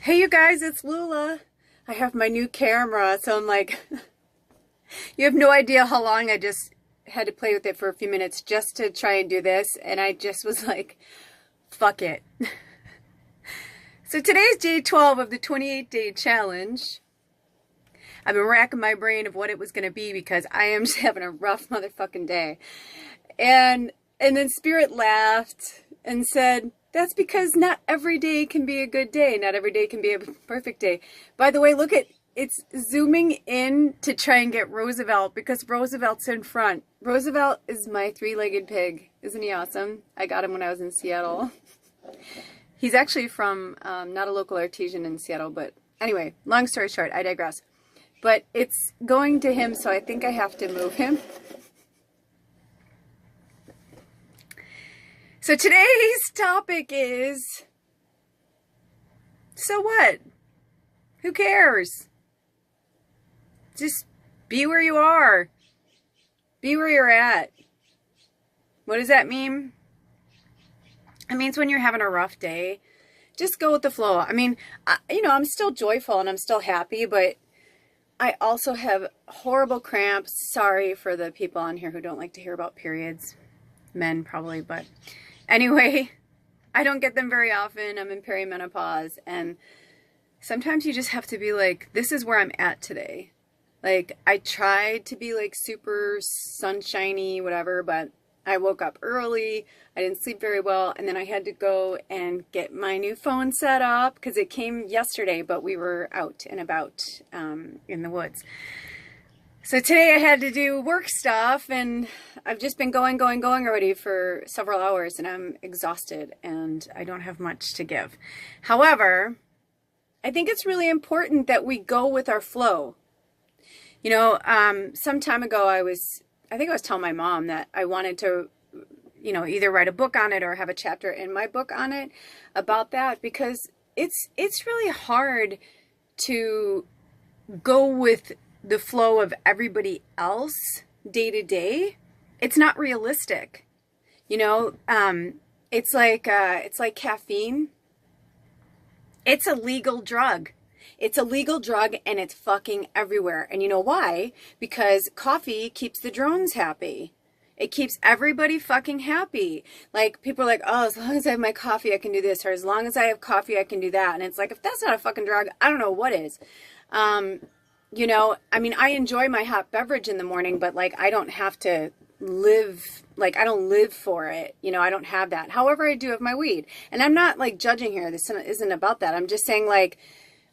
Hey you guys, it's Lula. I have my new camera, so I'm like, you have no idea how long I just had to play with it for a few minutes just to try and do this, and I just was like, fuck it. So today's day 12 of the 28-day challenge. I've been racking my brain of what it was going to be because I am just having a rough motherfucking day. And then Spirit laughed and said, that's because not every day can be a good day. Not every day can be a perfect day. By the way, look at, it's zooming in to try and get Roosevelt because Roosevelt's in front. Roosevelt is my three-legged pig. Isn't he awesome? I got him when I was in Seattle. He's actually from, not a local artesian in Seattle, but anyway, long story short, I digress. But it's going to him, so I think I have to move him. So today's topic is, so what? Who cares? Just be where you are. Be where you're at. What does that mean? It means when you're having a rough day, just go with the flow. I mean, I'm still joyful and I'm still happy, but I also have horrible cramps. Sorry for the people on here who don't like to hear about periods. Men probably, but anyway, I don't get them very often. I'm in perimenopause, and sometimes you just have to be like, this is where I'm at today. Like, I tried to be like super sunshiny, whatever, but I woke up early, I didn't sleep very well, and then I had to go and get my new phone set up because it came yesterday, but we were out and about in the woods. So today I had to do work stuff, and I've just been going already for several hours, and I'm exhausted, and I don't have much to give. However, I think it's really important that we go with our flow. You know, some time ago I think I was telling my mom that I wanted to, either write a book on it or have a chapter in my book on it about that, because it's really hard to go with the flow of everybody else day to day. It's not realistic. It's like caffeine. It's a legal drug. It's a legal drug, and it's fucking everywhere. And you know why? Because coffee keeps the drones happy. It keeps everybody fucking happy. Like, people are like, oh, as long as I have my coffee, I can do this. Or as long as I have coffee, I can do that. And it's like, if that's not a fucking drug, I don't know what is. I enjoy my hot beverage in the morning, but like, I don't have to live, like, I don't live for it. I don't have that. However, I do have my weed. And I'm not like judging here. This isn't about that. I'm just saying, like,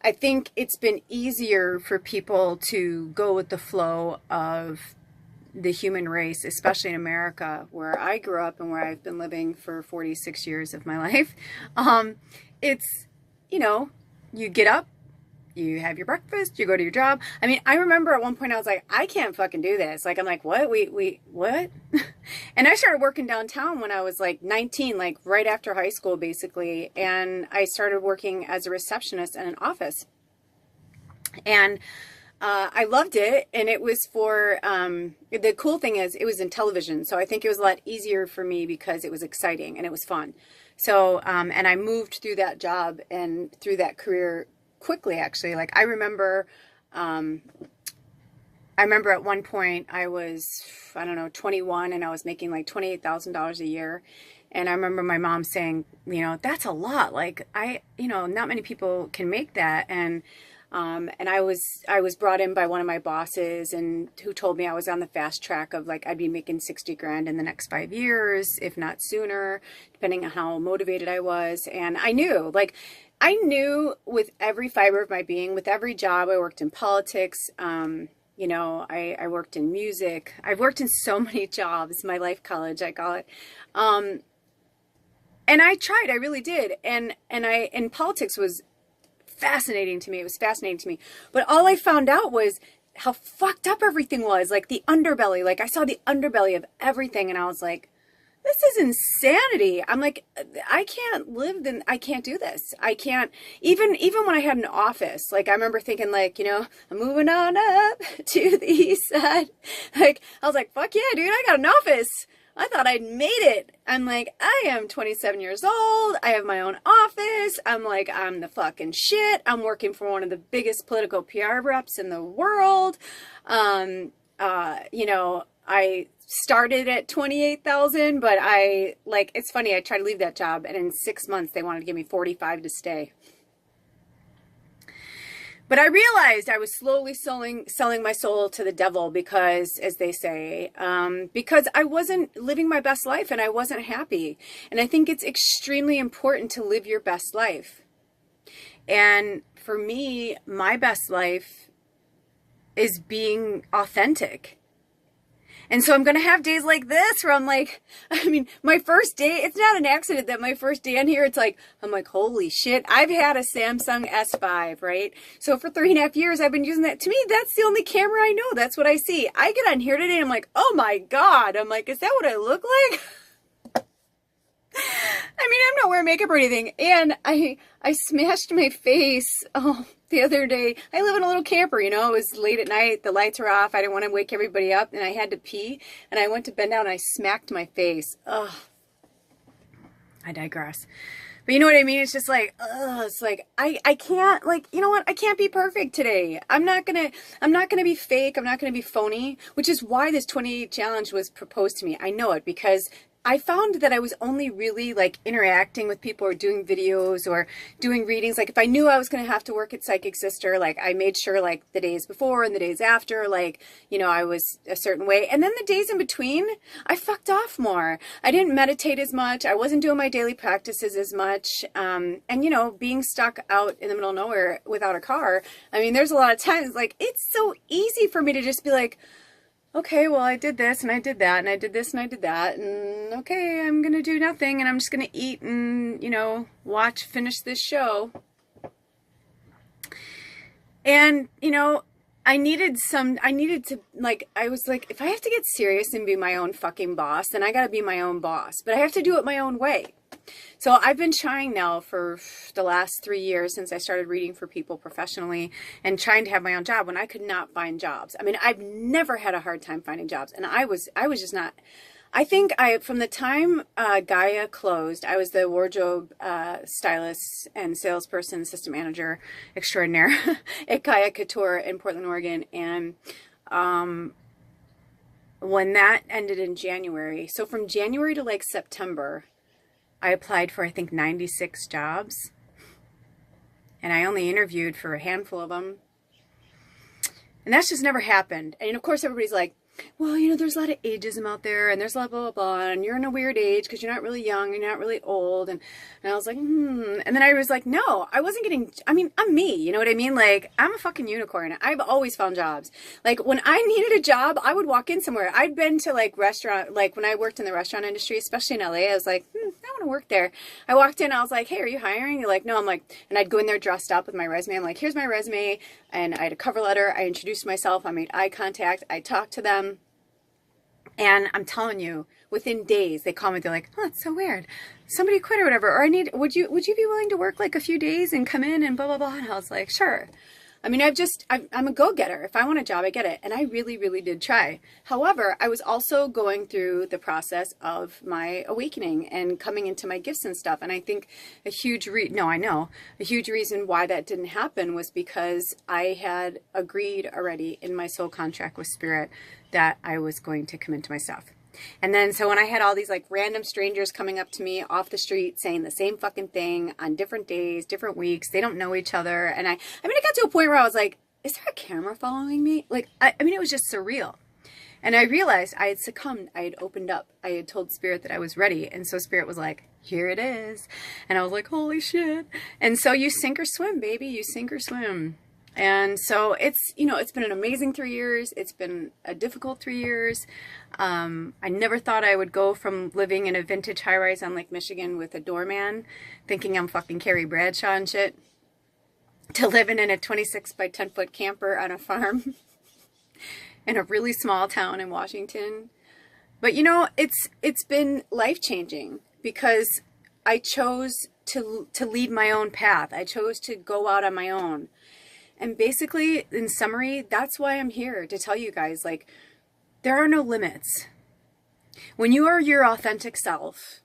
I think it's been easier for people to go with the flow of the human race, especially in America, where I grew up and where I've been living for 46 years of my life. It's, you get up, you have your breakfast, you go to your job. I mean, I remember at one point I was like, I can't fucking do this. Like, I'm like, what? What? And I started working downtown when I was like 19, like right after high school, basically. And I started working as a receptionist in an office. And I loved it. And it was for, the cool thing is it was in television. So I think it was a lot easier for me because it was exciting and it was fun. So, and I moved through that job and through that career quickly, actually. Like, I remember at one point I was, 21, and I was making like $28,000 a year. And I remember my mom saying, that's a lot. Like, not many people can make that. And I was brought in by one of my bosses, and who told me I was on the fast track of like, I'd be making 60 grand in the next 5 years, if not sooner, depending on how motivated I was. And I knew with every fiber of my being, with every job. I worked in politics. I worked in music. I've worked in so many jobs, my life college, I call it. And I tried, I really did. And politics was fascinating to me. It was fascinating to me. But all I found out was how fucked up everything was. Like the underbelly, like I saw the underbelly of everything, and I was like, this is insanity. I'm like, I can't do this. I can't, even when I had an office, like I remember thinking like, I'm moving on up to the east side. Like, I was like, fuck yeah, dude, I got an office. I thought I'd made it. I'm like, I am 27 years old. I have my own office. I'm like, I'm the fucking shit. I'm working for one of the biggest political PR reps in the world. You know, I started at 28,000, but it's funny. I tried to leave that job, and in 6 months they wanted to give me 45 to stay. But I realized I was slowly selling my soul to the devil because, as they say, because I wasn't living my best life and I wasn't happy. And I think it's extremely important to live your best life. And for me, my best life is being authentic. And so I'm going to have days like this where I'm like, I mean, my first day, it's not an accident that my first day on here, it's like, I'm like, holy shit, I've had a Samsung S5, right? So for 3.5 years, I've been using that. To me, that's the only camera I know. That's what I see. I get on here today and I'm like, oh my God. I'm like, is that what I look like? I mean, I'm not wearing makeup or anything. And I smashed my face the other day. I live in a little camper, you know. It was late at night. The lights were off. I didn't want to wake everybody up. And I had to pee. And I went to bend down and I smacked my face. Ugh. I digress. But you know what I mean? It's just like, it's like, I can't, like, you know what? I can't be perfect today. I'm not gonna be fake. I'm not gonna be phony, which is why this 28 challenge was proposed to me. I know it because I found that I was only really like interacting with people or doing videos or doing readings. Like if I knew I was going to have to work at Psychic Sister, like I made sure like the days before and the days after, like, you know, I was a certain way. And then the days in between, I fucked off more. I didn't meditate as much. I wasn't doing my daily practices as much. And, you know, being stuck out in the middle of nowhere without a car. I mean, there's a lot of times like it's so easy for me to just be like, okay, well, I did this and I did that and I did this and I did that and okay, I'm going to do nothing and I'm just going to eat and, you know, finish this show. And, you know, I needed to, like, I was like, if I have to get serious and be my own fucking boss, then I got to be my own boss, but I have to do it my own way. So I've been trying now for the last 3 years since I started reading for people professionally and trying to have my own job when I could not find jobs. I mean, I've never had a hard time finding jobs, and I was just not. I think from the time Gaia closed, I was the wardrobe stylist and salesperson, system manager extraordinaire at Gaia Couture in Portland, Oregon, and when that ended in January, so from January to like September, I applied for, I think, 96 jobs, and I only interviewed for a handful of them, and that's just never happened. And of course, everybody's like, well, you know, there's a lot of ageism out there, and there's a lot of blah, blah, blah, and you're in a weird age because you're not really young, you're not really old, and I was like, and then I was like, no, I wasn't getting, I mean, I'm me, you know what I mean? Like, I'm a fucking unicorn. I've always found jobs. Like, when I needed a job, I would walk in somewhere. I'd been to, like, restaurant, like, when I worked in the restaurant industry, especially in LA, I was like, I want to work there. I walked in, I was like, hey, are you hiring? You're like, no. I'm like, and I'd go in there dressed up with my resume. I'm like, here's my resume, and I had a cover letter. I introduced myself. I made eye contact. I talked to them. And I'm telling you, within days, they call me. They're like, "Oh, it's so weird. Somebody quit or whatever. Or would you be willing to work like a few days and come in and blah blah blah?" And I was like, "Sure." I mean, I'm a go-getter. If I want a job, I get it. And I really, really did try. However, I was also going through the process of my awakening and coming into my gifts and stuff. And I think a huge reason why that didn't happen was because I had agreed already in my soul contract with Spirit that I was going to come into my stuff. And then, so when I had all these like random strangers coming up to me off the street saying the same fucking thing on different days, different weeks, they don't know each other. And I mean, it got to a point where I was like, is there a camera following me? Like, I mean, it was just surreal. And I realized I had succumbed. I had opened up. I had told Spirit that I was ready. And so Spirit was like, here it is. And I was like, holy shit. And so you sink or swim, baby. You sink or swim. And so it's, you know, it's been an amazing 3 years. It's been a difficult 3 years. I never thought I would go from living in a vintage high-rise on Lake Michigan with a doorman, thinking I'm fucking Carrie Bradshaw and shit, to living in a 26 by 10 foot camper on a farm in a really small town in Washington. But, you know, it's been life-changing because I chose to lead my own path. I chose to go out on my own. And basically, in summary, that's why I'm here, to tell you guys, like, there are no limits. When you are your authentic self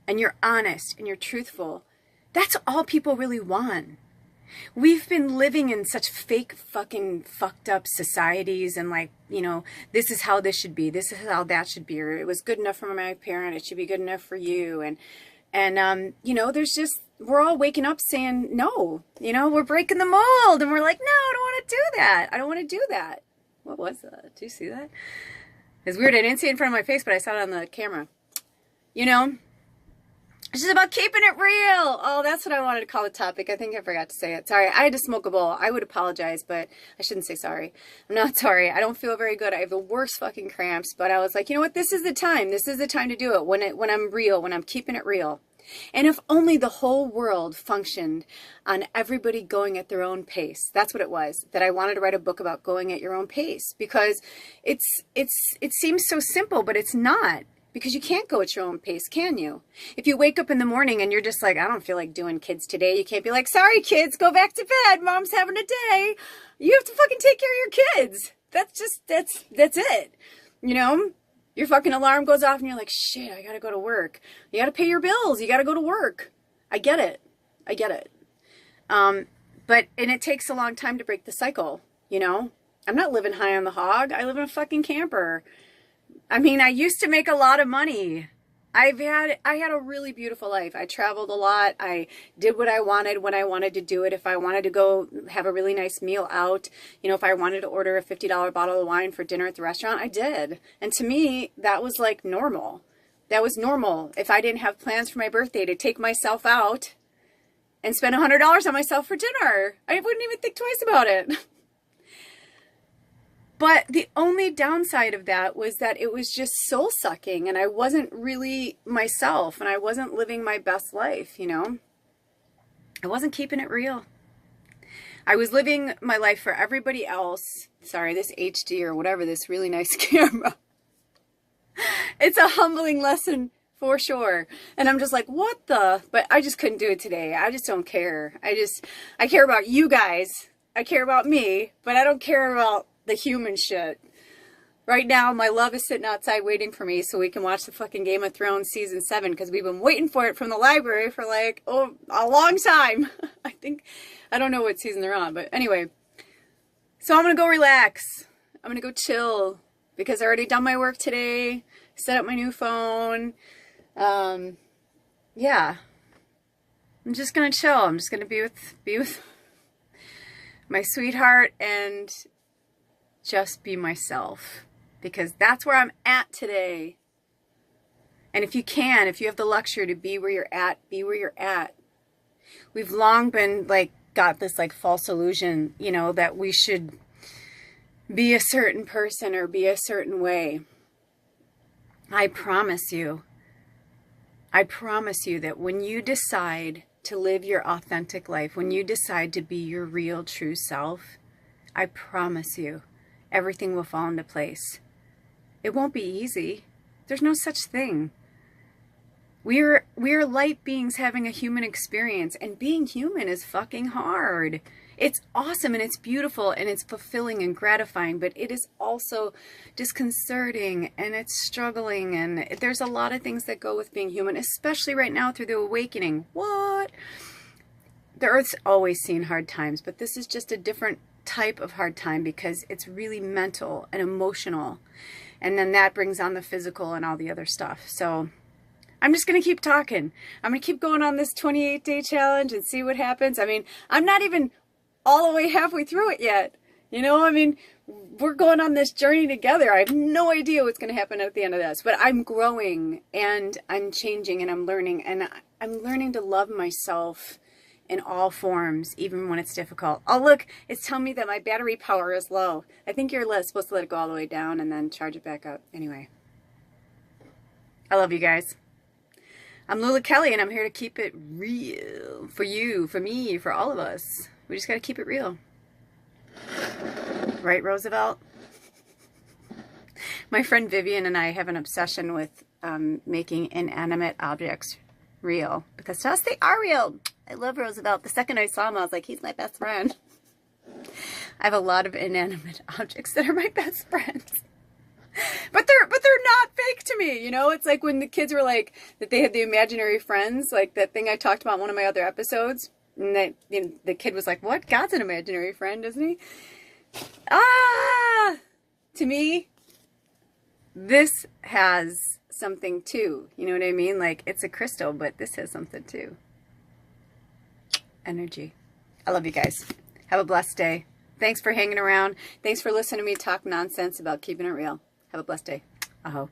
and you're honest and you're truthful, that's all people really want. We've been living in such fake fucking fucked up societies and like, you know, this is how this should be. This is how that should be. Or it was good enough for my parent. It should be good enough for you. And you know, there's just, we're all waking up saying, no, you know, we're breaking the mold. And we're like, no, I don't want to do that. I don't want to do that. What was that? Do you see that? It's weird. I didn't see it in front of my face, but I saw it on the camera. You know, it's just about keeping it real. Oh, that's what I wanted to call the topic. I think I forgot to say it. Sorry, I had to smoke a bowl. I would apologize, but I shouldn't say sorry. I'm not sorry. I don't feel very good. I have the worst fucking cramps, but I was like, you know what? This is the time. This is the time to do it when I'm real, when I'm keeping it real. And if only the whole world functioned on everybody going at their own pace. That's what it was, that I wanted to write a book about going at your own pace, because it seems so simple, but it's not, because you can't go at your own pace, can you? If you wake up in the morning and you're just like, I don't feel like doing kids today, you can't be like, sorry kids, go back to bed, mom's having a day. You have to fucking take care of your kids. That's it. You know? Your fucking alarm goes off and you're like, shit, I gotta go to work. You gotta pay your bills. You gotta go to work. I get it. I get it. And it takes a long time to break the cycle, you know? I'm not living high on the hog. I live in a fucking camper. I mean, I used to make a lot of money. I had a really beautiful life. I traveled a lot. I did what I wanted when I wanted to do it. If I wanted to go have a really nice meal out, you know, if I wanted to order a $50 bottle of wine for dinner at the restaurant, I did. And to me, that was like normal. That was normal. If I didn't have plans for my birthday to take myself out and spend $100 on myself for dinner, I wouldn't even think twice about it. But the only downside of that was that it was just soul sucking and I wasn't really myself and I wasn't living my best life, you know? I wasn't keeping it real. I was living my life for everybody else. Sorry, this HD or whatever, this really nice camera. It's a humbling lesson for sure. And I'm just like, what the? But I just couldn't do it today. I just don't care. I care about you guys. I care about me, but I don't care about the human shit. Right now, my love is sitting outside waiting for me so we can watch the fucking Game of Thrones season 7 because we've been waiting for it from the library for like, a long time. I don't know what season they're on, but anyway. So I'm going to go relax. I'm going to go chill because I already done my work today, set up my new phone. Yeah. I'm just going to chill. I'm just going to be with my sweetheart and just be myself, because that's where I'm at today. And if you have the luxury to be where you're at, be where you're at. We've long been like, got this like false illusion, you know, that we should be a certain person or be a certain way. I promise you that when you decide to live your authentic life, when you decide to be your real true self, I promise you, everything will fall into place. It won't be easy. There's no such thing. We're light beings having a human experience, and being human is fucking hard. It's awesome and it's beautiful and it's fulfilling and gratifying, but it is also disconcerting and it's struggling, and there's a lot of things that go with being human, especially right now through the awakening. What? The Earth's always seen hard times, but this is just a different type of hard time because it's really mental and emotional, and then that brings on the physical and all the other stuff. So I'm just going to keep talking. I'm going to keep going on this 28-day challenge and see what happens. I mean, I'm not even all the way halfway through it yet. You know, I mean, we're going on this journey together. I have no idea what's going to happen at the end of this, but I'm growing and I'm changing and I'm learning, and I'm learning to love myself in all forms, even when it's difficult. Oh, look, it's telling me that my battery power is low. I think you're supposed to let it go all the way down and then charge it back up. Anyway, I love you guys. I'm Lula Kelly, and I'm here to keep it real for you, for me, for all of us. We just got to keep it real. Right, Roosevelt? My friend Vivian and I have an obsession with making inanimate objects real, because to us they are real. I love Roosevelt. The second I saw him, I was like, he's my best friend. I have a lot of inanimate objects that are my best friends. But they're not fake to me, you know? It's like when the kids were like that they had the imaginary friends, like that thing I talked about in one of my other episodes. And that, you know, the kid was like, "What? God's an imaginary friend, isn't he?" Ah! To me, this has something too. You know what I mean? Like, it's a crystal, but this has something too. Energy. I love you guys. Have a blessed day. Thanks for hanging around. Thanks for listening to me talk nonsense about keeping it real. Have a blessed day. Aho.